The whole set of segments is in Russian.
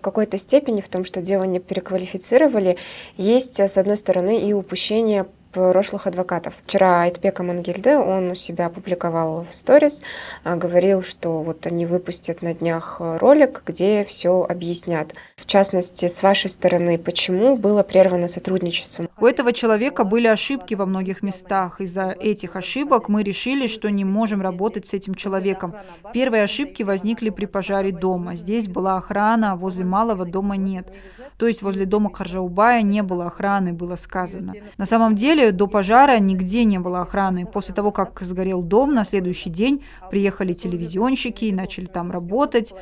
какой-то степени в том, что дело не переквалифицировали, есть, с одной стороны, и упущение прошлых адвокатов. Вчера Айтбек Амангельды, он у себя опубликовал в сторис, говорил, что вот они выпустят на днях ролик, где все объяснят. В частности, с вашей стороны, почему было прервано сотрудничество? У этого человека были ошибки во многих местах. Из-за этих ошибок мы решили, что не можем работать с этим человеком. Первые ошибки возникли при пожаре дома. Здесь была охрана, а возле малого дома нет. То есть возле дома Каржаубая не было охраны, было сказано. На самом деле до пожара нигде не было охраны. После того, как сгорел дом, на следующий день приехали телевизионщики и начали там работать.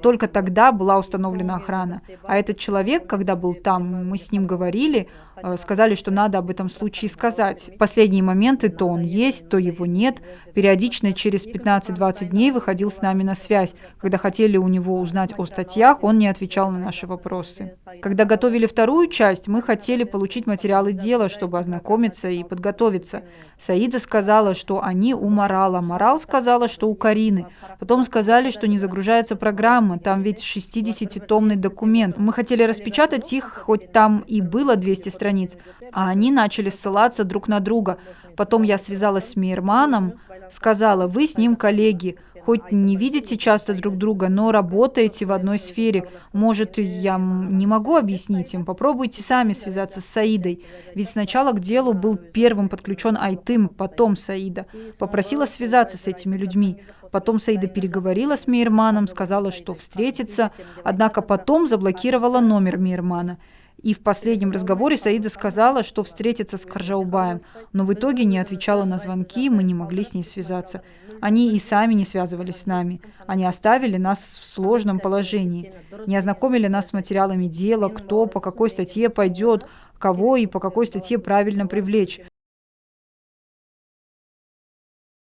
Только тогда была установлена охрана. А этот человек, когда был там, мы с ним говорили, сказали, что надо об этом случае сказать. В последние моменты то он есть, то его нет. Периодично через 15-20 дней выходил с нами на связь. Когда хотели у него узнать о статьях, он не отвечал на наши вопросы. Когда готовили вторую часть, мы хотели получить материалы дела, чтобы ознакомиться и подготовиться. Саида сказала, что они у Марала. Марал сказала, что у Карины. Потом сказали, что не загружается программа. Там ведь 60-томный документ. Мы хотели распечатать их, хоть там и было 200 страниц. А они начали ссылаться друг на друга. Потом я связалась с Мейерманом, сказала: вы с ним коллеги, хоть не видите часто друг друга, но работаете в одной сфере. Может, я не могу объяснить им? Попробуйте сами связаться с Саидой. Ведь сначала к делу был первым подключен Айтым, потом Саида. Попросила связаться с этими людьми. Потом Саида переговорила с Мейерманом, сказала, что встретится, однако потом заблокировала номер Мейермана. И в последнем разговоре Саида сказала, что встретится с Каржаубаем, но в итоге не отвечала на звонки, мы не могли с ней связаться. Они и сами не связывались с нами. Они оставили нас в сложном положении, не ознакомили нас с материалами дела, кто по какой статье пойдет, кого и по какой статье правильно привлечь.